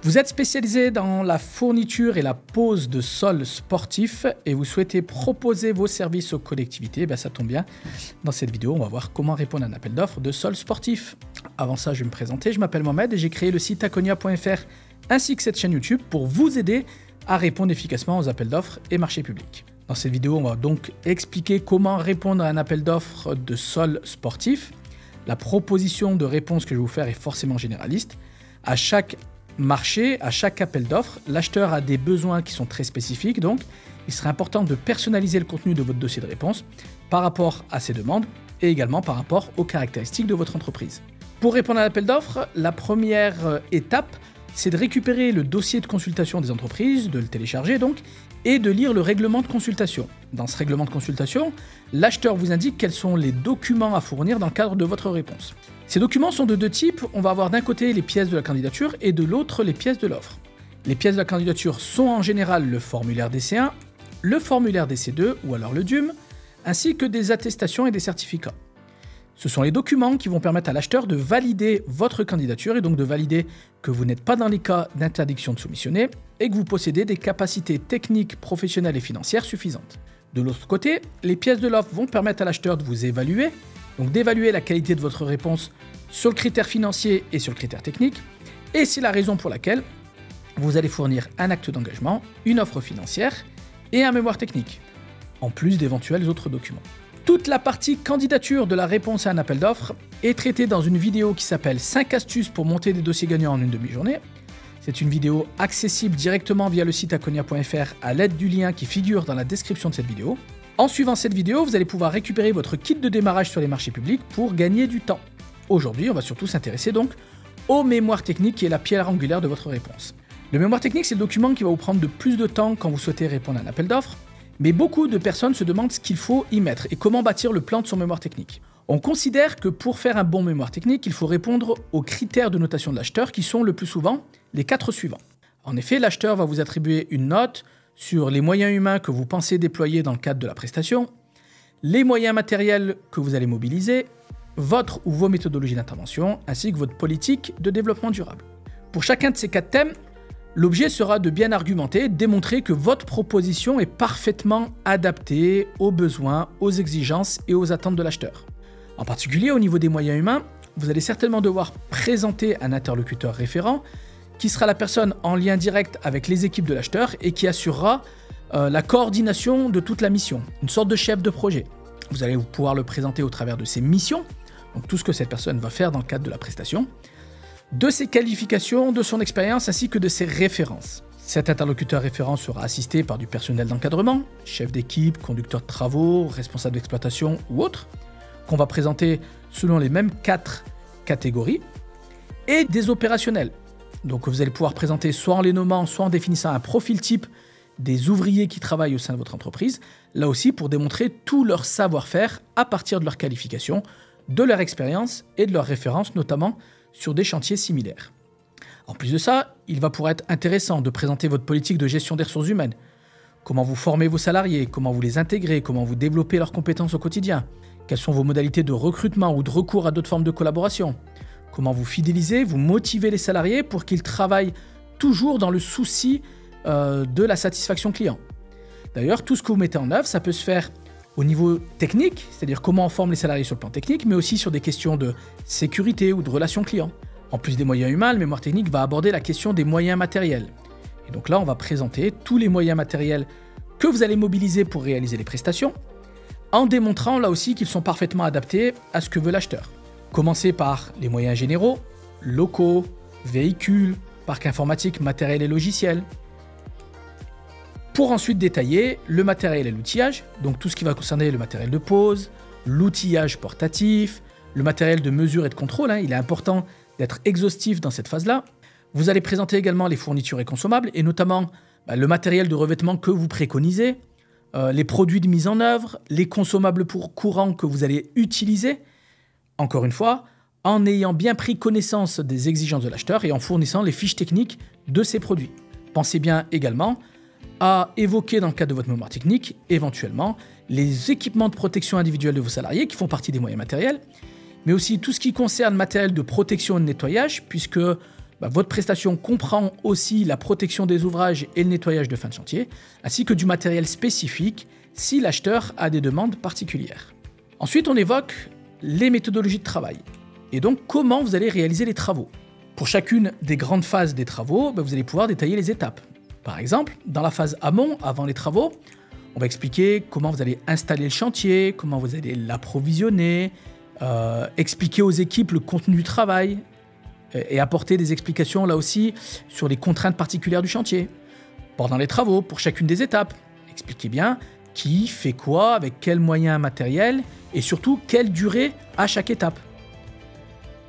Vous êtes spécialisé dans la fourniture et la pose de sols sportifs et vous souhaitez proposer vos services aux collectivités, ça tombe bien. Dans cette vidéo, on va voir comment répondre à un appel d'offres de sols sportifs. Avant ça, je vais me présenter. Je m'appelle Mohamed et j'ai créé le site akonia.fr ainsi que cette chaîne YouTube pour vous aider à répondre efficacement aux appels d'offres et marchés publics. Dans cette vidéo, on va donc expliquer comment répondre à un appel d'offres de sols sportifs. La proposition de réponse que je vais vous faire est forcément généraliste. À chaque marché, à chaque appel d'offres, l'acheteur a des besoins qui sont très spécifiques, donc il serait important de personnaliser le contenu de votre dossier de réponse par rapport à ces demandes et également par rapport aux caractéristiques de votre entreprise. Pour répondre à l'appel d'offres, la première étape, c'est de récupérer le dossier de consultation des entreprises, de le télécharger donc, et de lire le règlement de consultation. Dans ce règlement de consultation, l'acheteur vous indique quels sont les documents à fournir dans le cadre de votre réponse. Ces documents sont de deux types. On va avoir d'un côté les pièces de la candidature et de l'autre les pièces de l'offre. Les pièces de la candidature sont en général le formulaire DC1, le formulaire DC2 ou alors le DUM, ainsi que des attestations et des certificats. Ce sont les documents qui vont permettre à l'acheteur de valider votre candidature et donc de valider que vous n'êtes pas dans les cas d'interdiction de soumissionner et que vous possédez des capacités techniques, professionnelles et financières suffisantes. De l'autre côté, les pièces de l'offre vont permettre à l'acheteur de vous évaluer, donc d'évaluer la qualité de votre réponse sur le critère financier et sur le critère technique, et c'est la raison pour laquelle vous allez fournir un acte d'engagement, une offre financière et un mémoire technique, en plus d'éventuels autres documents. Toute la partie candidature de la réponse à un appel d'offres est traitée dans une vidéo qui s'appelle 5 astuces pour monter des dossiers gagnants en une demi-journée. C'est une vidéo accessible directement via le site akonia.fr à l'aide du lien qui figure dans la description de cette vidéo. En suivant cette vidéo, vous allez pouvoir récupérer votre kit de démarrage sur les marchés publics pour gagner du temps. Aujourd'hui, on va surtout s'intéresser donc au mémoire technique qui est la pierre angulaire de votre réponse. Le mémoire technique, c'est le document qui va vous prendre de plus de temps quand vous souhaitez répondre à un appel d'offres. Mais beaucoup de personnes se demandent ce qu'il faut y mettre et comment bâtir le plan de son mémoire technique. On considère que pour faire un bon mémoire technique, il faut répondre aux critères de notation de l'acheteur qui sont le plus souvent les 4 suivants. En effet, l'acheteur va vous attribuer une note sur les moyens humains que vous pensez déployer dans le cadre de la prestation, les moyens matériels que vous allez mobiliser, votre ou vos méthodologies d'intervention, ainsi que votre politique de développement durable. Pour chacun de ces 4 thèmes, l'objet sera de bien argumenter, démontrer que votre proposition est parfaitement adaptée aux besoins, aux exigences et aux attentes de l'acheteur. En particulier, au niveau des moyens humains, vous allez certainement devoir présenter un interlocuteur référent qui sera la personne en lien direct avec les équipes de l'acheteur et qui assurera la coordination de toute la mission, une sorte de chef de projet. Vous allez pouvoir le présenter au travers de ses missions, donc tout ce que cette personne va faire dans le cadre de la prestation, de ses qualifications, de son expérience ainsi que de ses références. Cet interlocuteur référent sera assisté par du personnel d'encadrement, chef d'équipe, conducteur de travaux, responsable d'exploitation ou autre, qu'on va présenter selon les mêmes 4 catégories, et des opérationnels. Donc vous allez pouvoir présenter soit en les nommant, soit en définissant un profil type des ouvriers qui travaillent au sein de votre entreprise, là aussi pour démontrer tout leur savoir-faire à partir de leurs qualifications, de leur expérience et de leurs références, notamment sur des chantiers similaires. En plus de ça, il va pouvoir être intéressant de présenter votre politique de gestion des ressources humaines, comment vous formez vos salariés, comment vous les intégrez, comment vous développez leurs compétences au quotidien, quelles sont vos modalités de recrutement ou de recours à d'autres formes de collaboration, comment vous fidélisez, vous motivez les salariés pour qu'ils travaillent toujours dans le souci de la satisfaction client. D'ailleurs, tout ce que vous mettez en œuvre, ça peut se faire au niveau technique, c'est-à-dire comment on forme les salariés sur le plan technique, mais aussi sur des questions de sécurité ou de relations clients. En plus des moyens humains, le mémoire technique va aborder la question des moyens matériels. Et donc là, on va présenter tous les moyens matériels que vous allez mobiliser pour réaliser les prestations, en démontrant là aussi qu'ils sont parfaitement adaptés à ce que veut l'acheteur. Commencez par les moyens généraux, locaux, véhicules, parc informatique, matériel et logiciel, pour ensuite détailler le matériel et l'outillage, donc tout ce qui va concerner le matériel de pose, l'outillage portatif, le matériel de mesure et de contrôle, il est important d'être exhaustif dans cette phase-là. Vous allez présenter également les fournitures et consommables, et notamment le matériel de revêtement que vous préconisez, les produits de mise en œuvre, les consommables courants que vous allez utiliser, encore une fois, en ayant bien pris connaissance des exigences de l'acheteur et en fournissant les fiches techniques de ces produits. Pensez bien également à évoquer dans le cadre de votre mémoire technique, éventuellement, les équipements de protection individuelle de vos salariés qui font partie des moyens matériels, mais aussi tout ce qui concerne matériel de protection et de nettoyage, puisque Votre prestation comprend aussi la protection des ouvrages et le nettoyage de fin de chantier, ainsi que du matériel spécifique si l'acheteur a des demandes particulières. Ensuite, on évoque les méthodologies de travail et donc comment vous allez réaliser les travaux. Pour chacune des grandes phases des travaux, vous allez pouvoir détailler les étapes. Par exemple, dans la phase amont, avant les travaux, on va expliquer comment vous allez installer le chantier, comment vous allez l'approvisionner, expliquer aux équipes le contenu du travail et apporter des explications là aussi sur les contraintes particulières du chantier. Pendant les travaux, pour chacune des étapes, expliquez bien qui fait quoi, avec quels moyens matériels et surtout quelle durée à chaque étape.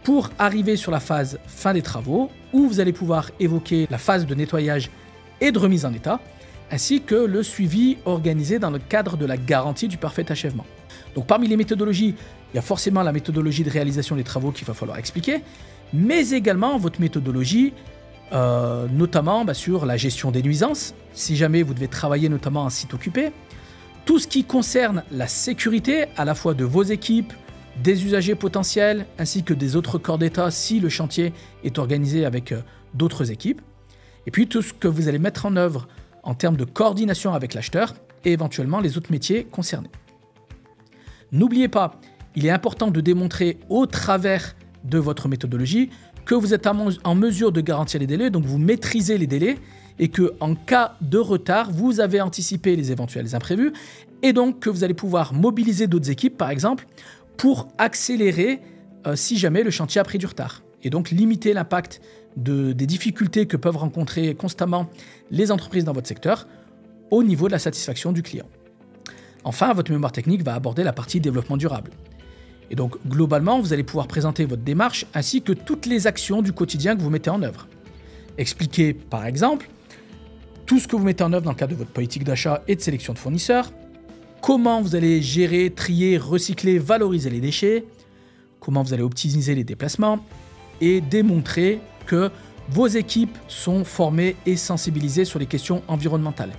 Pour arriver sur la phase fin des travaux, où vous allez pouvoir évoquer la phase de nettoyage et de remise en état, ainsi que le suivi organisé dans le cadre de la garantie du parfait achèvement. Donc parmi les méthodologies, il y a forcément la méthodologie de réalisation des travaux qu'il va falloir expliquer, mais également votre méthodologie, notamment sur la gestion des nuisances, si jamais vous devez travailler notamment en site occupé, tout ce qui concerne la sécurité à la fois de vos équipes, des usagers potentiels, ainsi que des autres corps d'État si le chantier est organisé avec d'autres équipes, et puis tout ce que vous allez mettre en œuvre en termes de coordination avec l'acheteur et éventuellement les autres métiers concernés. N'oubliez pas, il est important de démontrer au travers de votre méthodologie que vous êtes en mesure de garantir les délais, donc vous maîtrisez les délais et que en cas de retard, vous avez anticipé les éventuels imprévus et donc que vous allez pouvoir mobiliser d'autres équipes par exemple pour accélérer si jamais le chantier a pris du retard et donc limiter l'impact des difficultés que peuvent rencontrer constamment les entreprises dans votre secteur au niveau de la satisfaction du client. Enfin, votre mémoire technique va aborder la partie développement durable. Et donc, globalement, vous allez pouvoir présenter votre démarche ainsi que toutes les actions du quotidien que vous mettez en œuvre. Expliquez, par exemple, tout ce que vous mettez en œuvre dans le cadre de votre politique d'achat et de sélection de fournisseurs, comment vous allez gérer, trier, recycler, valoriser les déchets, comment vous allez optimiser les déplacements et démontrer que vos équipes sont formées et sensibilisées sur les questions environnementales,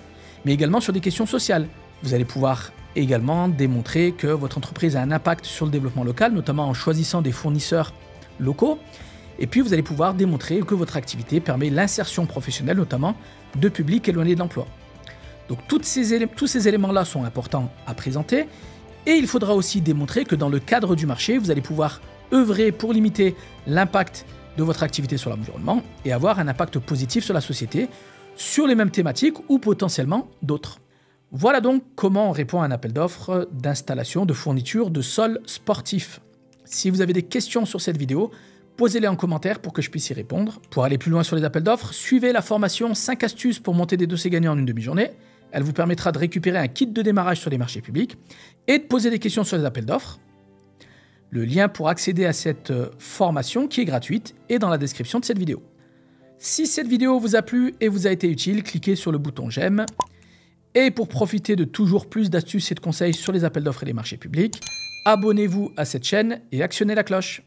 mais également sur des questions sociales. Vous allez pouvoir également démontrer que votre entreprise a un impact sur le développement local, notamment en choisissant des fournisseurs locaux. Et puis vous allez pouvoir démontrer que votre activité permet l'insertion professionnelle, notamment de publics éloignés de l'emploi. Donc tous ces éléments-là sont importants à présenter. Et il faudra aussi démontrer que dans le cadre du marché, vous allez pouvoir œuvrer pour limiter l'impact de votre activité sur l'environnement et avoir un impact positif sur la société, sur les mêmes thématiques ou potentiellement d'autres. Voilà donc comment on répond à un appel d'offres d'installation de fourniture de sol sportif. Si vous avez des questions sur cette vidéo, posez-les en commentaire pour que je puisse y répondre. Pour aller plus loin sur les appels d'offres, suivez la formation 5 astuces pour monter des dossiers gagnants en une demi-journée. Elle vous permettra de récupérer un kit de démarrage sur les marchés publics et de poser des questions sur les appels d'offres. Le lien pour accéder à cette formation qui est gratuite est dans la description de cette vidéo. Si cette vidéo vous a plu et vous a été utile, cliquez sur le bouton j'aime. Et pour profiter de toujours plus d'astuces et de conseils sur les appels d'offres et les marchés publics, abonnez-vous à cette chaîne et actionnez la cloche.